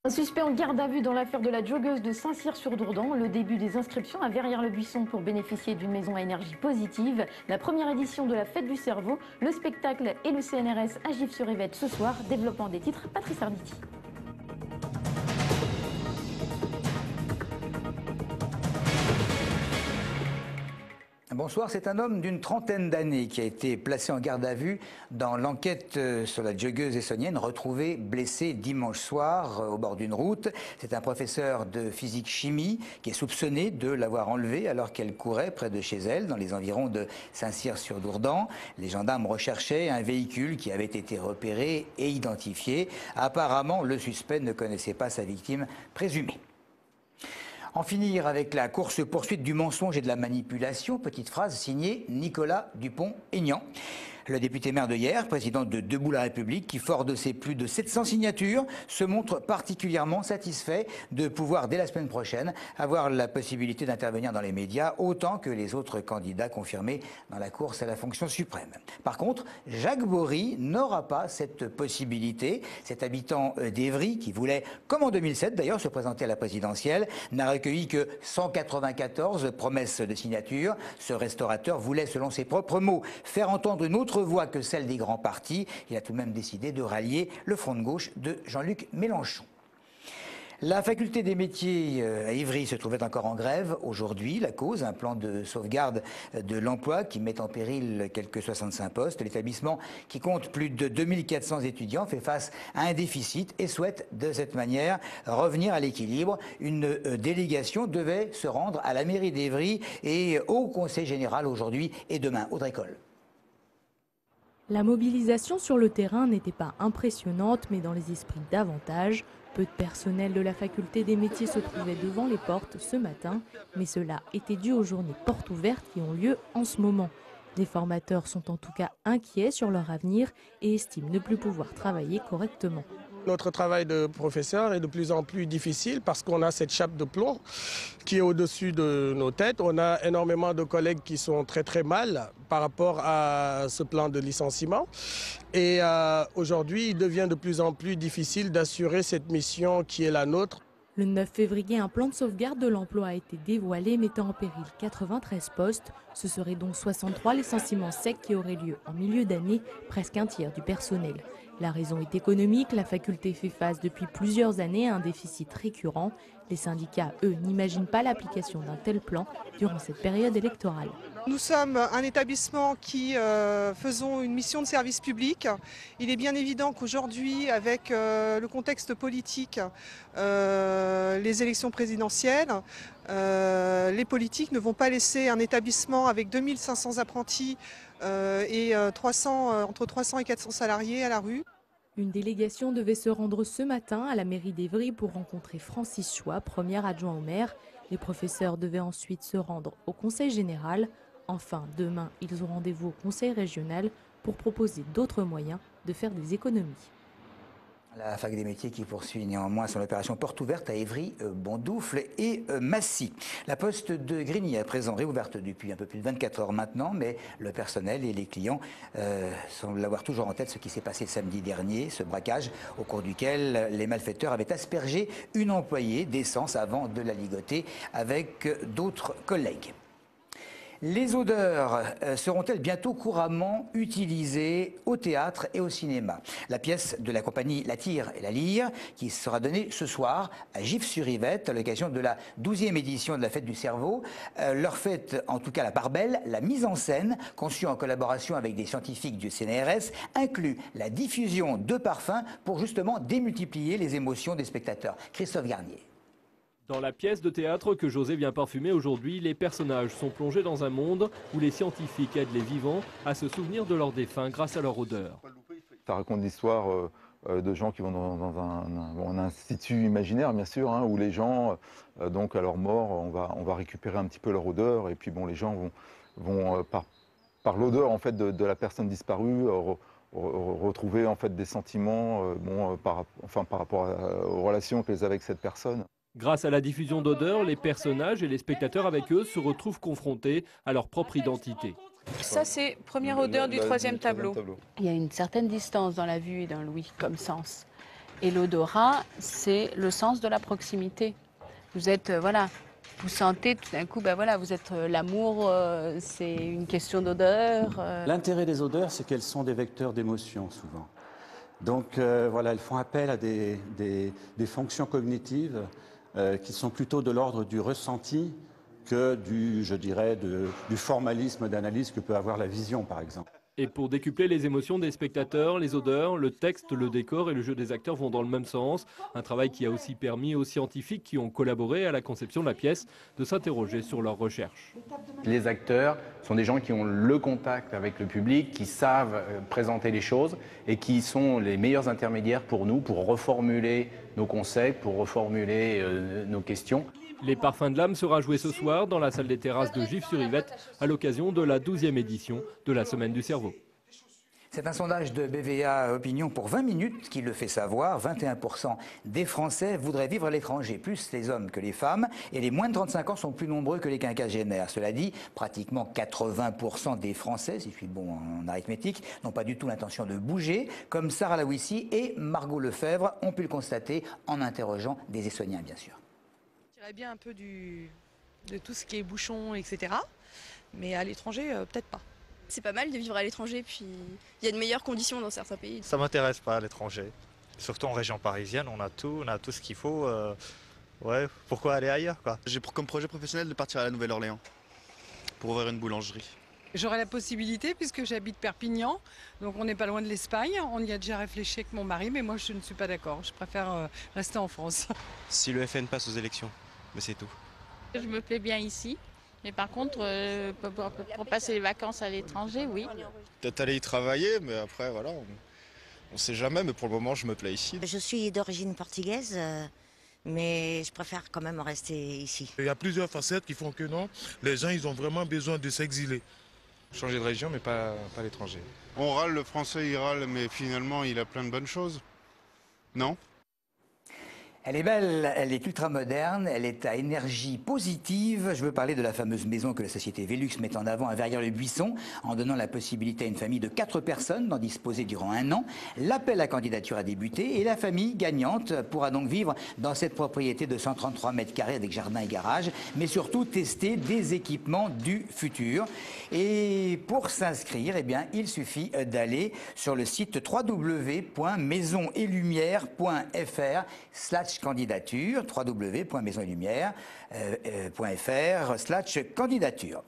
Un suspect en garde à vue dans l'affaire de la joggeuse de Saint-Cyr-sur-Dourdan. Le début des inscriptions à Verrières-le-Buisson pour bénéficier d'une maison à énergie positive. La première édition de la Fête du Cerveau, le spectacle et le CNRS à Gif-sur-Yvette ce soir. Développement des titres, Patrice Arditi. Bonsoir, c'est un homme d'une trentaine d'années qui a été placé en garde à vue dans l'enquête sur la joggeuse essonnienne retrouvée blessée dimanche soir au bord d'une route. C'est un professeur de physique-chimie qui est soupçonné de l'avoir enlevée alors qu'elle courait près de chez elle, dans les environs de Saint-Cyr-sur-Dourdan. Les gendarmes recherchaient un véhicule qui avait été repéré et identifié. Apparemment, le suspect ne connaissait pas sa victime présumée. En finir avec la course-poursuite du mensonge et de la manipulation, petite phrase signée Nicolas Dupont-Aignan. Le député maire de Hyères, président de Debout la République, qui fort de ses plus de 700 signatures, se montre particulièrement satisfait de pouvoir, dès la semaine prochaine, avoir la possibilité d'intervenir dans les médias autant que les autres candidats confirmés dans la course à la fonction suprême. Par contre, Jacques Bory n'aura pas cette possibilité. Cet habitant d'Évry, qui voulait, comme en 2007 d'ailleurs, se présenter à la présidentielle, n'a recueilli que 194 promesses de signature. Ce restaurateur voulait, selon ses propres mots, faire entendre une autre voix que celle des grands partis. Il a tout de même décidé de rallier le front de gauche de Jean-Luc Mélenchon. La faculté des métiers à Ivry se trouvait encore en grève aujourd'hui. La cause, un plan de sauvegarde de l'emploi qui met en péril quelques 65 postes. L'établissement, qui compte plus de 2400 étudiants, fait face à un déficit et souhaite de cette manière revenir à l'équilibre. Une délégation devait se rendre à la mairie d'Ivry et au conseil général aujourd'hui et demain. Audrey Coll. La mobilisation sur le terrain n'était pas impressionnante, mais dans les esprits davantage. Peu de personnel de la faculté des métiers se trouvait devant les portes ce matin, mais cela était dû aux journées portes ouvertes qui ont lieu en ce moment. Les formateurs sont en tout cas inquiets sur leur avenir et estiment ne plus pouvoir travailler correctement. Notre travail de professeur est de plus en plus difficile parce qu'on a cette chape de plomb qui est au-dessus de nos têtes. On a énormément de collègues qui sont très mal par rapport à ce plan de licenciement. Et aujourd'hui, il devient de plus en plus difficile d'assurer cette mission qui est la nôtre. Le 9 février, un plan de sauvegarde de l'emploi a été dévoilé, mettant en péril 93 postes. Ce seraient donc 63 licenciements secs qui auraient lieu en milieu d'année, presque un tiers du personnel. La raison est économique, la faculté fait face depuis plusieurs années à un déficit récurrent. Les syndicats, eux, n'imaginent pas l'application d'un tel plan durant cette période électorale. Nous sommes un établissement qui faisons une mission de service public. Il est bien évident qu'aujourd'hui, avec le contexte politique, les élections présidentielles, les politiques ne vont pas laisser un établissement avec 2500 apprentis et entre 300 et 400 salariés à la rue. Une délégation devait se rendre ce matin à la mairie d'Évry pour rencontrer Francis Choix, premier adjoint au maire. Les professeurs devaient ensuite se rendre au conseil général. Enfin, demain, ils ont rendez-vous au conseil régional pour proposer d'autres moyens de faire des économies. La fac des métiers qui poursuit néanmoins son opération porte ouverte à Évry, Bondoufle et Massy. La poste de Grigny est à présent réouverte depuis un peu plus de 24 heures maintenant, mais le personnel et les clients semblent avoir toujours en tête ce qui s'est passé samedi dernier, ce braquage au cours duquel les malfaiteurs avaient aspergé une employée d'essence avant de la ligoter avec d'autres collègues. Les odeurs seront-elles bientôt couramment utilisées au théâtre et au cinéma? La pièce de la compagnie La Tire et la Lyre, qui sera donnée ce soir à Gif-sur-Yvette à l'occasion de la 12e édition de la Fête du Cerveau, leur fait en tout cas la part belle. La mise en scène, conçue en collaboration avec des scientifiques du CNRS, inclut la diffusion de parfums pour justement démultiplier les émotions des spectateurs. Christophe Garnier. Dans la pièce de théâtre que José vient parfumer aujourd'hui, les personnages sont plongés dans un monde où les scientifiques aident les vivants à se souvenir de leurs défunts grâce à leur odeur. Ça raconte l'histoire de gens qui vont dans un institut imaginaire, bien sûr, hein, où les gens, donc à leur mort, on va récupérer un petit peu leur odeur. Et puis bon, les gens vont par l'odeur en fait, de la personne disparue, retrouver en fait, des sentiments par rapport aux relations qu'elles avaient avec cette personne. Grâce à la diffusion d'odeurs, les personnages et les spectateurs avec eux se retrouvent confrontés à leur propre identité. Ça, c'est première odeur du troisième tableau. Il y a une certaine distance dans la vue d'un Louis comme sens. Et l'odorat, c'est le sens de la proximité. Vous êtes, voilà, vous sentez tout d'un coup, ben voilà, vous êtes l'amour, c'est une question d'odeur. L'intérêt des odeurs, c'est qu'elles sont des vecteurs d'émotion souvent. Donc voilà, elles font appel à des fonctions cognitives qui sont plutôt de l'ordre du ressenti que je dirais, du formalisme d'analyse que peut avoir la vision, par exemple. Et pour décupler les émotions des spectateurs, les odeurs, le texte, le décor et le jeu des acteurs vont dans le même sens. Un travail qui a aussi permis aux scientifiques qui ont collaboré à la conception de la pièce de s'interroger sur leurs recherches. Les acteurs sont des gens qui ont le contact avec le public, qui savent présenter les choses et qui sont les meilleurs intermédiaires pour nous, pour reformuler nos concepts, pour reformuler nos questions. Les Parfums de l'âme sera joué ce soir dans la salle des terrasses de Gif-sur-Yvette à l'occasion de la 12e édition de la Semaine du cerveau. C'est un sondage de BVA Opinion pour 20 minutes qui le fait savoir. 21% des Français voudraient vivre à l'étranger, plus les hommes que les femmes. Et les moins de 35 ans sont plus nombreux que les quinquagénaires. Cela dit, pratiquement 80% des Français, si je suis bon en arithmétique, n'ont pas du tout l'intention de bouger, comme Sarah Laouissi et Margot Lefebvre ont pu le constater en interrogeant des Essonniens, bien sûr. Je dirais bien un peu de tout ce qui est bouchon, etc. Mais à l'étranger, peut-être pas. C'est pas mal de vivre à l'étranger, puis il y a de meilleures conditions dans certains pays. Ça m'intéresse pas à l'étranger. Surtout en région parisienne, on a tout ce qu'il faut. Ouais, pourquoi aller ailleurs, quoi? J'ai comme projet professionnel de partir à la Nouvelle-Orléans pour ouvrir une boulangerie. J'aurais la possibilité puisque j'habite Perpignan, donc on n'est pas loin de l'Espagne. On y a déjà réfléchi avec mon mari, mais moi je ne suis pas d'accord. Je préfère rester en France. Si le FN passe aux élections, mais c'est tout. Je me plais bien ici, mais par contre, pour passer les vacances à l'étranger, oui. Peut-être aller y travailler, mais après, voilà, on ne sait jamais, mais pour le moment, je me plais ici. Je suis d'origine portugaise, mais je préfère quand même rester ici. Il y a plusieurs facettes qui font que non, les gens ils ont vraiment besoin de s'exiler. Changer de région, mais pas à l'étranger. On râle, le français il râle, mais finalement il a plein de bonnes choses. Non ? Elle est belle, elle est ultra moderne, elle est à énergie positive. Je veux parler de la fameuse maison que la société Velux met en avant à Verrières-le-Buisson en donnant la possibilité à une famille de 4 personnes d'en disposer durant 1 an. L'appel à candidature a débuté et la famille gagnante pourra donc vivre dans cette propriété de 133 mètres carrés avec jardin et garage, mais surtout tester des équipements du futur. Et pour s'inscrire, eh bien, il suffit d'aller sur le site www.maisonetlumieres.fr/candidature, www.maisonetlumieres.fr/candidature.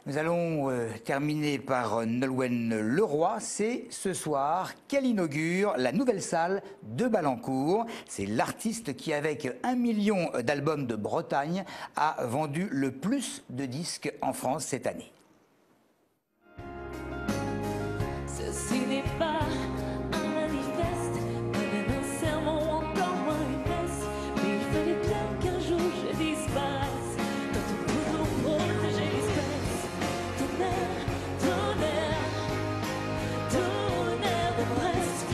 Nous allons terminer par Nolwenn Leroy. C'est ce soir qu'elle inaugure la nouvelle salle de Balancourt. C'est l'artiste qui, avec 1 million d'albums de Bretagne, a vendu le plus de disques en France cette année. Ceci n'est pas un manifeste, pas même un serment, encore moins une messe. Mais il fallait bien qu'un jour je disparaisse, quand on peut nous protéger l'espèce. Tonnerre, tonnerre, tonnerre de Brest,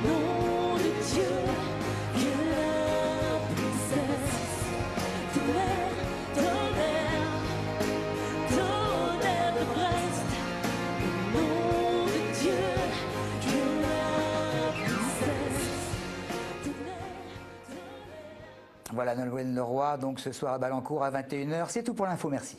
au nom de Dieu, que la princesse. Tonnerre, tonnerre, tonnerre de Brest, au nom de Dieu, que la princesse. Voilà Nolwenn Leroy, donc ce soir à Balancourt à 21h. C'est tout pour l'info, merci.